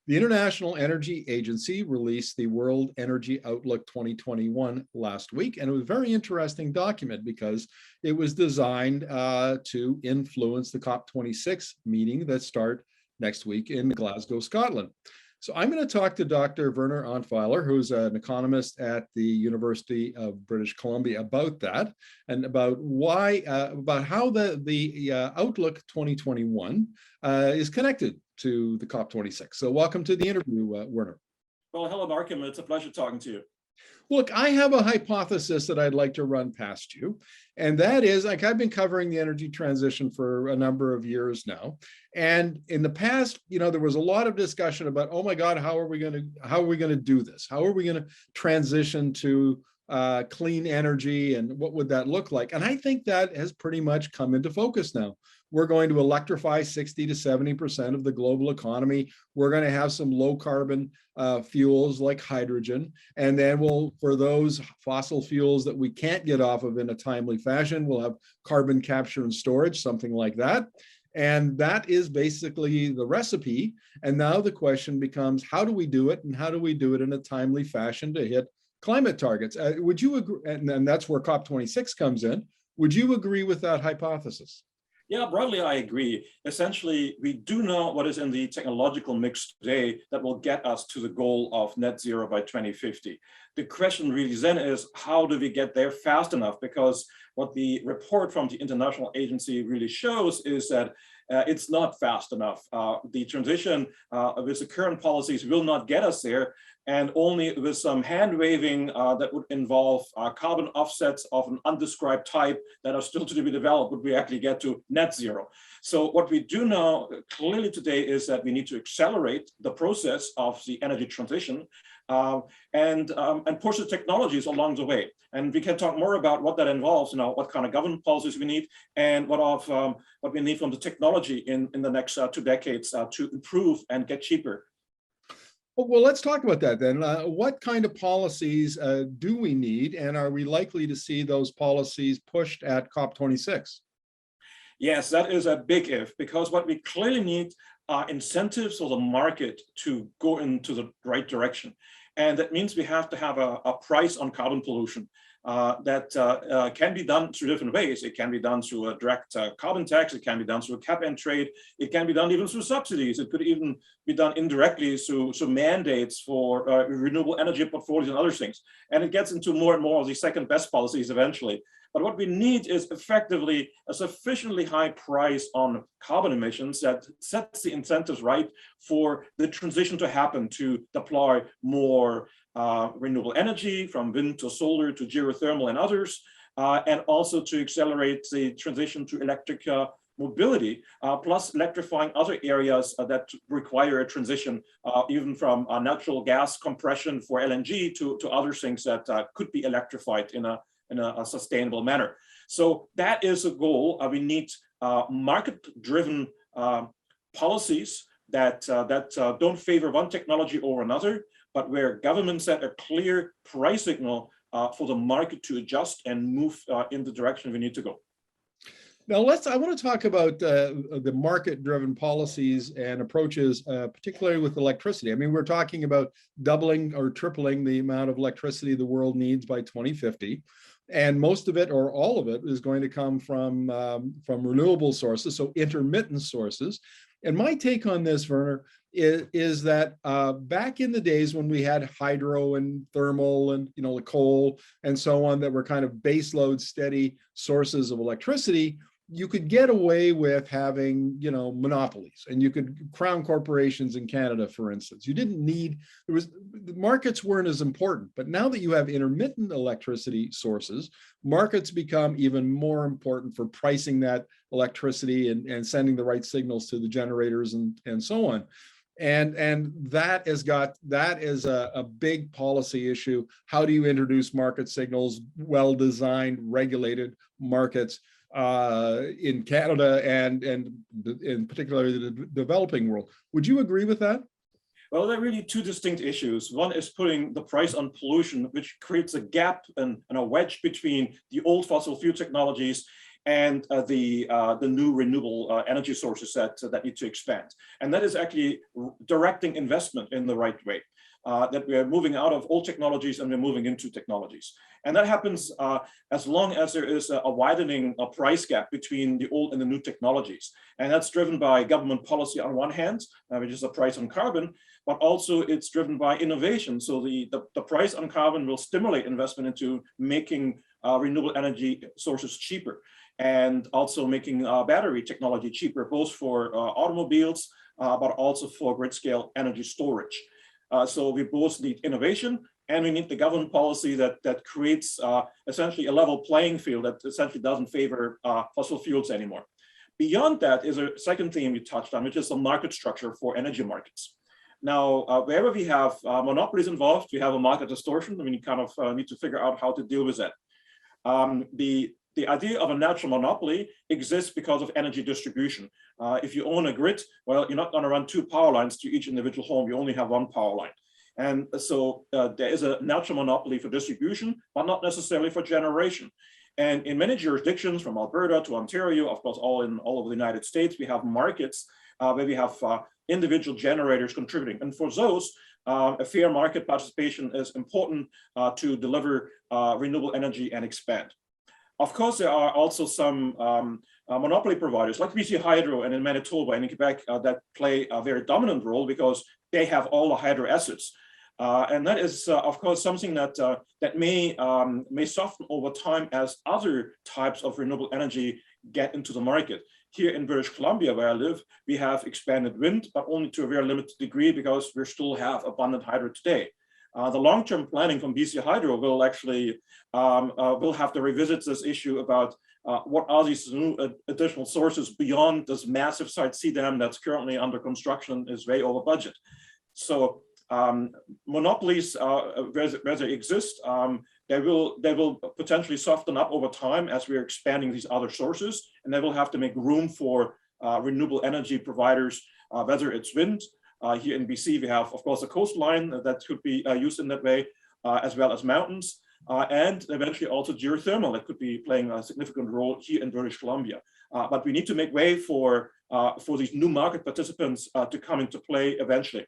The International Energy Agency released the World Energy Outlook 2021 last week, and it was a very interesting document because it was designed to influence the COP26 meeting that starts next week in Glasgow, Scotland. So I'm going to talk to Dr. Werner Antweiier, who's an economist at the University of British Columbia, about that and about about how the Outlook 2021 is connected to the COP26. So welcome to the interview, Werner. Well, hello, Markham. It's a pleasure talking to you. Look, I have a hypothesis that I'd like to run past you, and that is, like, I've been covering the energy transition for a number of years now, and in the past, there was a lot of discussion about, oh my God, how are we going to do this? How are we going to transition to clean energy, and what would that look like? And I think that has pretty much come into focus now. We're going to electrify 60 to 70% of the global economy. We're going to have some low carbon fuels like hydrogen. And then for those fossil fuels that we can't get off of in a timely fashion, we'll have carbon capture and storage, something like that. And that is basically the recipe. And now the question becomes, how do we do it? And how do we do it in a timely fashion to hit climate targets? Would you agree? And that's where COP26 comes in. Would you agree with that hypothesis? Yeah, broadly, I agree. Essentially, we do know what is in the technological mix today that will get us to the goal of net zero by 2050. The question really then is, how do we get there fast enough? Because what the report from the International Agency really shows is that it's not fast enough. The transition with the current policies will not get us there, and only with some hand waving that would involve carbon offsets of an undescribed type that are still to be developed would we actually get to net zero. So what we do know clearly today is that we need to accelerate the process of the energy transition and push the technologies along the way. And we can talk more about what that involves, what kind of government policies we need, and what we need from the technology in the next 2 decades to improve and get cheaper. Well, let's talk about that then. What kind of policies do we need, and are we likely to see those policies pushed at COP26? Yes, that is a big if, because what we clearly need are incentives for the market to go into the right direction. And that means we have to have a price on carbon pollution that can be done through different ways. It can be done through a direct carbon tax. It can be done through a cap and trade. It can be done even through subsidies. It could even be done indirectly through mandates for renewable energy portfolios and other things. And it gets into more and more of the second best policies eventually. But what we need is effectively a sufficiently high price on carbon emissions that sets the incentives right for the transition to happen, to deploy more renewable energy, from wind to solar to geothermal and others, and also to accelerate the transition to electric mobility, plus electrifying other areas that require a transition, even from natural gas compression for LNG to other things that could be electrified in a sustainable manner. So that is a goal. We need market-driven policies that don't favor one technology over another, but where governments set a clear price signal for the market to adjust and move in the direction we need to go. Now, I want to talk about the market-driven policies and approaches, particularly with electricity. I mean, we're talking about doubling or tripling the amount of electricity the world needs by 2050. And most of it, or all of it, is going to come from renewable sources, so intermittent sources. And my take on this, Werner, is that back in the days when we had hydro and thermal and the coal and so on that were kind of baseload steady sources of electricity, you could get away with having, monopolies, and you could crown corporations in Canada, for instance. You didn't need, the markets weren't as important, but now that you have intermittent electricity sources, markets become even more important for pricing that electricity and sending the right signals to the generators and so on. And that is a big policy issue. How do you introduce market signals, well-designed, regulated markets in Canada and in particular the developing world? Would you agree with that? Well, there are really two distinct issues. One is putting the price on pollution, which creates a gap and a wedge between the old fossil fuel technologies and the new renewable energy sources that need to expand. And that is actually directing investment in the right way. That we are moving out of old technologies and we're moving into technologies. And that happens as long as there is a widening price gap between the old and the new technologies. And that's driven by government policy on one hand, which is a price on carbon, but also it's driven by innovation. So the price on carbon will stimulate investment into making renewable energy sources cheaper, and also making battery technology cheaper, both for automobiles, but also for grid scale energy storage. So we both need innovation, and we need the government policy that creates essentially a level playing field that essentially doesn't favor fossil fuels anymore. Beyond that is a second theme you touched on, which is the market structure for energy markets. Now, wherever we have monopolies involved, we have a market distortion. I mean, you kind of need to figure out how to deal with that. The idea of a natural monopoly exists because of energy distribution. If you own a grid, well, you're not going to run two power lines to each individual home. You only have one power line. And so there is a natural monopoly for distribution, but not necessarily for generation. And in many jurisdictions, from Alberta to Ontario, of course, all over the United States, we have markets where we have individual generators contributing. And for those, a fair market participation is important to deliver renewable energy and expand. Of course, there are also some monopoly providers like BC Hydro and in Manitoba and in Quebec that play a very dominant role because they have all the hydro assets. And that is, of course, something that may soften over time as other types of renewable energy get into the market. Here in British Columbia, where I live, we have expanded wind, but only to a very limited degree because we still have abundant hydro today. The long-term planning from BC Hydro will actually will have to revisit this issue about what are these new additional sources beyond this massive Site C dam that's currently under construction is way over budget. So monopolies, where they exist, they will potentially soften up over time as we're expanding these other sources, and they will have to make room for renewable energy providers, whether it's wind. Here in BC, we have, of course, a coastline that could be used in that way, as well as mountains, and eventually also geothermal that could be playing a significant role here in British Columbia. But we need to make way for these new market participants to come into play eventually.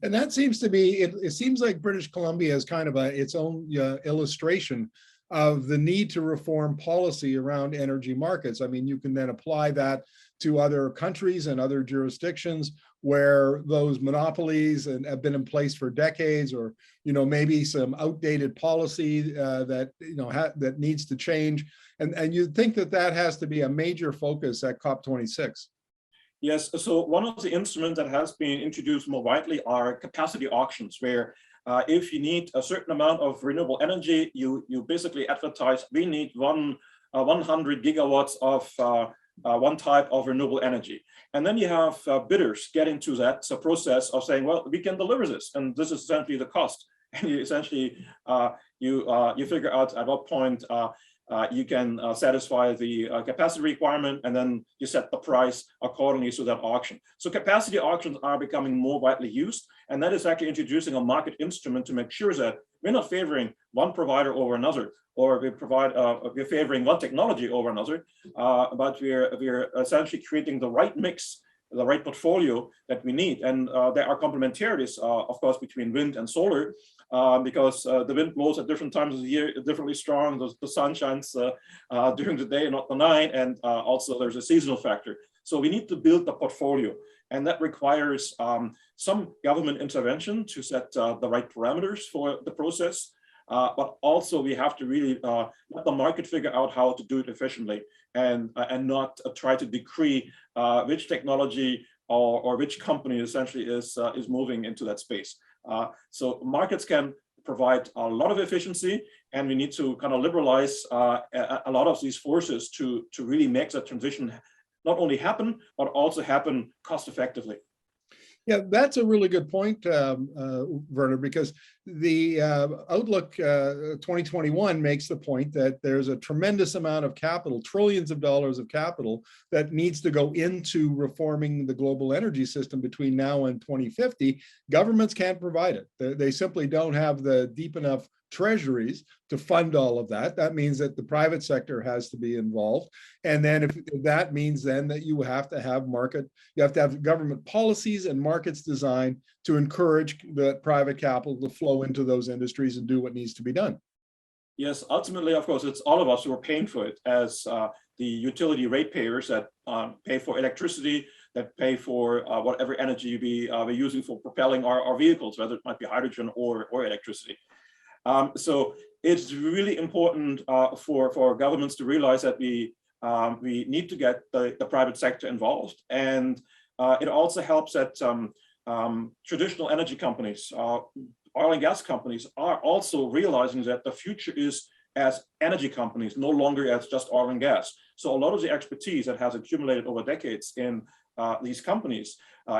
And that seems to be, it seems like British Columbia is kind of its own illustration of the need to reform policy around energy markets. I mean, you can then apply that to other countries and other jurisdictions where those monopolies have been in place for decades, or maybe some outdated policy that needs to change. And you'd think that has to be a major focus at COP26. Yes, so one of the instruments that has been introduced more widely are capacity auctions, where if you need a certain amount of renewable energy, you basically advertise, we need 100 gigawatts of one type of renewable energy. And then you have bidders get into that process of saying, well, we can deliver this, and this is essentially the cost. And you essentially, you figure out at what point you can satisfy the capacity requirement, and then you set the price accordingly to that auction. So capacity auctions are becoming more widely used, and that is actually introducing a market instrument to make sure that we're not favoring one provider over another, or we're favoring one technology over another, but we're essentially creating the right mix, the right portfolio that we need. And there are complementarities, of course, between wind and solar, because the wind blows at different times of the year, differently strong. The sun shines during the day, not the night, and also there's a seasonal factor. So we need to build the portfolio, and that requires some government intervention to set the right parameters for the process. But also we have to really let the market figure out how to do it efficiently, and not try to decree which technology or which company essentially is moving into that space. So markets can provide a lot of efficiency, and we need to kind of liberalize a lot of these forces to really make that transition not only happen, but also happen cost effectively. Yeah, that's a really good point, Werner, because the Outlook 2021 makes the point that there's a tremendous amount of capital, trillions of dollars of capital, that needs to go into reforming the global energy system between now and 2050. Governments can't provide it. They simply don't have the deep enough treasuries to fund all of that. That means that the private sector has to be involved. And then if that means then that you have to have government policies and markets designed to encourage the private capital to flow into those industries and do what needs to be done. Yes, ultimately, of course, it's all of us who are paying for it as the utility ratepayers that pay for electricity, that pay for whatever energy we're using for propelling our vehicles, whether it might be hydrogen or electricity. So it's really important for governments to realize that we need to get the private sector involved. And it also helps that traditional energy companies, oil and gas companies are also realizing that the future is as energy companies, no longer as just oil and gas. So a lot of the expertise that has accumulated over decades in these companies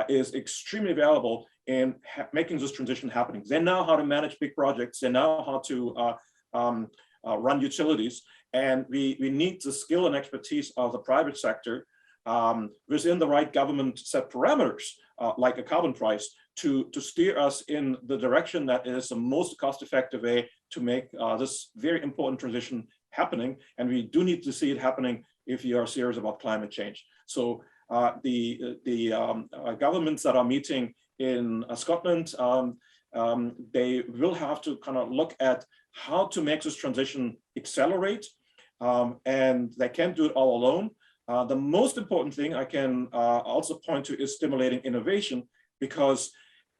is extremely valuable in making this transition happening. They know how to manage big projects. They know how to run utilities. And we need the skill and expertise of the private sector within the right government set parameters, like a carbon price, to steer us in the direction that is the most cost-effective way to make this very important transition happening. And we do need to see it happening if you are serious about climate change. So the governments that are meeting in Scotland, they will have to kind of look at how to make this transition accelerate, and they can't do it all alone. The most important thing I can also point to is stimulating innovation, because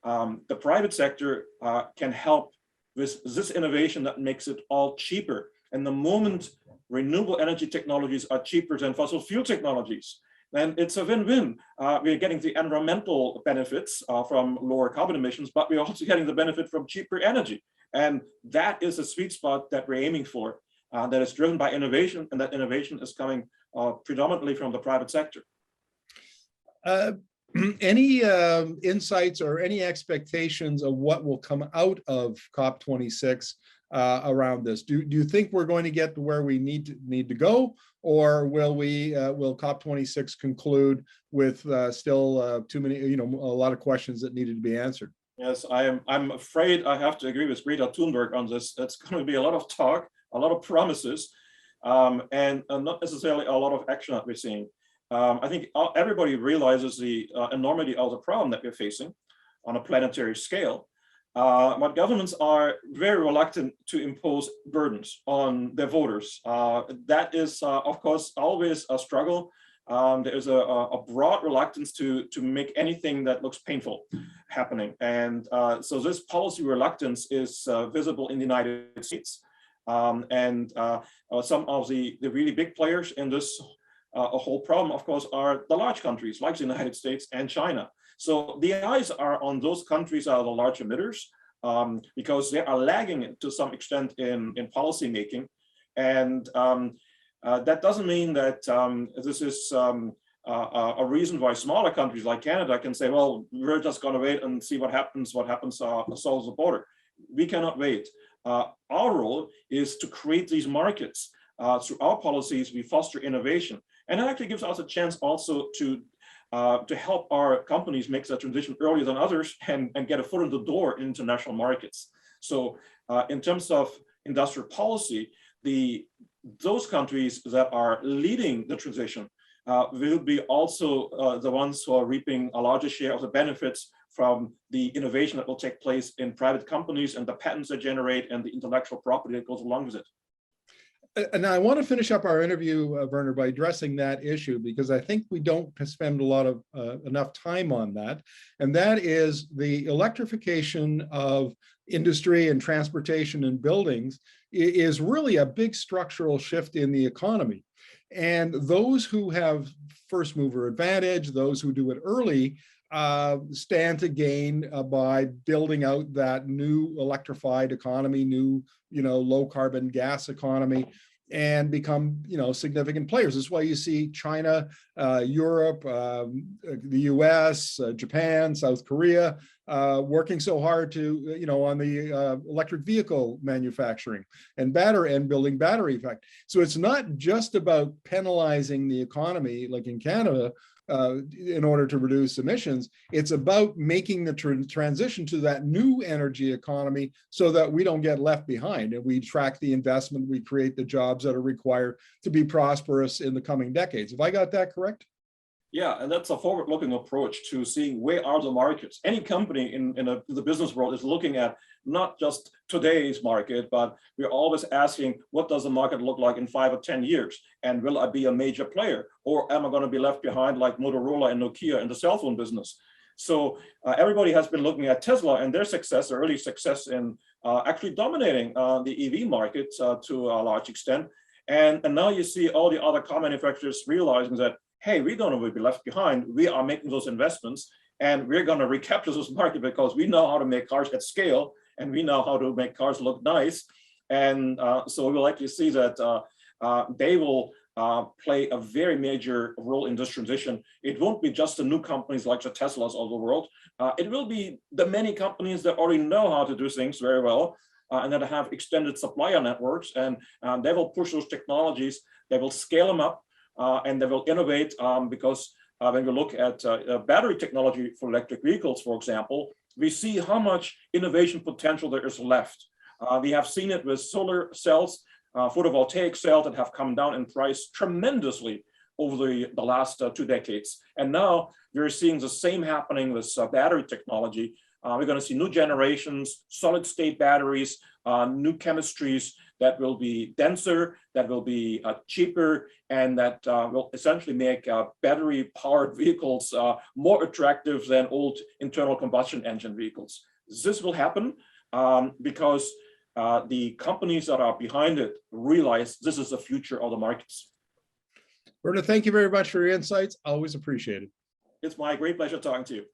the private sector can help with this innovation that makes it all cheaper. And the moment renewable energy technologies are cheaper than fossil fuel technologies, then it's a win-win. We're getting the environmental benefits from lower carbon emissions, but we're also getting the benefit from cheaper energy. And that is a sweet spot that we're aiming for, that is driven by innovation, and that innovation is coming predominantly from the private sector. Any insights or any expectations of what will come out of COP26 around this? Do you think we're going to get to where we need to go, or will COP26 conclude with still too many, a lot of questions that needed to be answered? Yes, I'm afraid I have to agree with Greta Thunberg on this. It's going to be a lot of talk, a lot of promises, and not necessarily a lot of action that we're seeing. I think everybody realizes the enormity of the problem that we're facing on a planetary scale. But governments are very reluctant to impose burdens on their voters. That is, of course, always a struggle. There is a broad reluctance to make anything that looks painful happening. And so this policy reluctance is visible in the United States. And some of the really big players in this whole problem, of course, are the large countries like the United States and China. So the eyes are on those countries that are the large emitters, because they are lagging to some extent in policy making. And that doesn't mean that this is a reason why smaller countries like Canada can say, well, we're just going to wait and see what happens solves the border. We cannot wait. Our role is to create these markets. Through our policies, we foster innovation. And it actually gives us a chance also to help our companies make that transition earlier than others and get a foot in the door in international markets. So in terms of industrial policy, those countries that are leading the transition will be also the ones who are reaping a larger share of the benefits from the innovation that will take place in private companies and the patents they generate and the intellectual property that goes along with it. And I want to finish up our interview, Werner, by addressing that issue, because I think we don't spend a lot of enough time on that. And that is the electrification of industry and transportation and buildings is really a big structural shift in the economy. And those who have first mover advantage, those who do it early, stand to gain by building out that new electrified economy, new low carbon gas economy, and become significant players. That's why you see China, Europe, the US, Japan, South Korea working so hard to on the electric vehicle manufacturing and building battery effect. So it's not just about penalizing the economy like in Canada, in order to reduce emissions. It's about making the transition to that new energy economy so that we don't get left behind and we track the investment, we create the jobs that are required to be prosperous in the coming decades. Have I got that correct? Yeah, and that's a forward-looking approach to seeing where are the markets. Any company in the business world is looking at not just today's market, but we're always asking, what does the market look like in 5 or 10 years? And will I be a major player? Or am I going to be left behind like Motorola and Nokia in the cell phone business? So everybody has been looking at Tesla and their success, their early success in actually dominating the EV market to a large extent. And now you see all the other car manufacturers realizing that, hey, we don't want to be left behind. We are making those investments and we're going to recapture this market because we know how to make cars at scale and we know how to make cars look nice. And so we will likely see that they will play a very major role in this transition. It won't be just the new companies like the Teslas of the world. It will be the many companies that already know how to do things very well and that have extended supplier networks, and they will push those technologies, they will scale them up, and they will innovate because when we look at battery technology for electric vehicles, for example, we see how much innovation potential there is left. We have seen it with solar cells, photovoltaic cells that have come down in price tremendously over the last 2 decades. And now we're seeing the same happening with battery technology. We're going to see new generations, solid state batteries, new chemistries that will be denser, that will be cheaper, and that will essentially make battery-powered vehicles more attractive than old internal combustion engine vehicles. This will happen because the companies that are behind it realize this is the future of the markets. Werner, thank you very much for your insights. Always appreciated. It's my great pleasure talking to you.